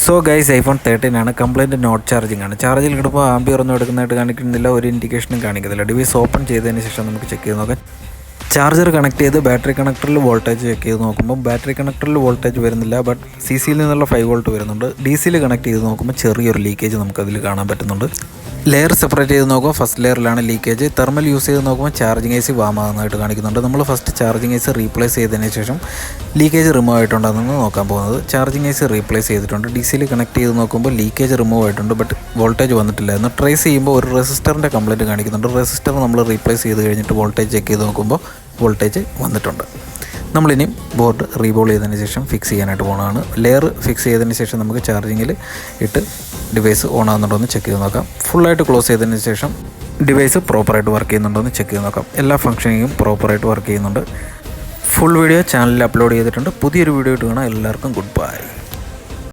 So guys iPhone 13 ആണ്. Complaint not charging ആണ്. ചാർജിൽ കിടപ്പോൾ ആംബിയർ ഒന്നും എടുക്കുന്നതായിട്ട് കാണിക്കുന്നില്ല, ഒരു ഇൻഡിക്കേഷനും കാണിക്കുന്നില്ല. ഡിവൈസ് ഓപ്പൺ ചെയ്തതിന് ശേഷം നമുക്ക് ചെക്ക് ചെയ്ത് നോക്കാം. ചാർജർ കണക്ട് ചെയ്ത് ബാറ്ററി കണക്ടറിൽ വോൾട്ടേജ് ചെക്ക് ചെയ്ത് നോക്കുമ്പോൾ ബാറ്ററി കണക്ടറിൽ വോൾട്ടേജ് വരുന്നില്ല, ബട്ട് സി സിയിൽ നിന്നുള്ള 5 വോൾട്ട് വരുന്നുണ്ട്. ഡി സിയിൽ കണക്ട് ചെയ്ത് നോക്കുമ്പോൾ ചെറിയൊരു ലീക്കേജ് നമുക്കതിൽ കാണാൻ പറ്റുന്നുണ്ട്. ലെയർ സെപ്പറേറ്റ് ചെയ്ത് നോക്കുമ്പോൾ ഫസ്റ്റ് ലെയറിലാണ് ലീക്കേജ്. തെർമൽ യൂസ് ചെയ്ത് നോക്കുമ്പോൾ ചാർജിങ് ഐസി വാമാകുന്നതായിട്ട് കാണിക്കുന്നുണ്ട്. നമ്മൾ ഫസ്റ്റ് ചാർജിങ് ഐസി റീപ്ലേസ് ചെയ്തതിന് ശേഷം ലീക്കേജ് റിമൂവ് ആയിട്ടുണ്ടെന്നാണ് നോക്കാൻ പോകുന്നത്. ചാർജിങ് ഐസി റീപ്ലേസ് ചെയ്തിട്ടുണ്ട്. ഡി സിയിൽ കണക്ട് ചെയ്ത് നോക്കുമ്പോൾ ലീക്കേജ് റിമൂവ് ആയിട്ടുണ്ട്, ബട്ട് വോൾട്ടേജ് വന്നിട്ടില്ലായിരുന്നു. ട്രേസ് ചെയ്യുമ്പോൾ ഒരു റെസിസ്റ്ററിൻ്റെ കംപ്ലൈൻറ്റ് കാണിക്കുന്നുണ്ട്. റെസിസ്റ്റർ നമ്മൾ റീപ്ലേസ് ചെയ്ത് കഴിഞ്ഞിട്ട് വോൾട്ടേജ് ചെക്ക് ചെയ്ത് നോക്കുമ്പോൾ വോൾട്ടേജ് വന്നിട്ടുണ്ട്. നമ്മളിനി ബോർഡ് റീബോൾ ചെയ്തതിന് ശേഷം ഫിക്സ് ചെയ്യാനായിട്ട് പോകുന്നതാണ്. ലെയർ ഫിക്സ് ചെയ്തതിന് ശേഷം നമുക്ക് ചാർജിങ്ങിൽ ഇട്ട് ഡിവൈസ് ഓൺ ആകുന്നുണ്ടോ എന്ന് ചെക്ക് ചെയ്ത് നോക്കാം. ഫുള്ളായിട്ട് ക്ലോസ് ചെയ്തതിന് ശേഷം ഡിവൈസ് പ്രോപ്പറായിട്ട് വർക്ക് ചെയ്യുന്നുണ്ടോ എന്ന് ചെക്ക് ചെയ്ത് നോക്കാം. എല്ലാ ഫംഗ്ഷനിങ്ങും പ്രോപ്പറായിട്ട് വർക്ക് ചെയ്യുന്നുണ്ട്. ഫുൾ വീഡിയോ ചാനലിൽ അപ്ലോഡ് ചെയ്തിട്ടുണ്ട്. പുതിയൊരു വീഡിയോ ഇട്ട് കാണാം. എല്ലാവർക്കും ഗുഡ് ബൈ.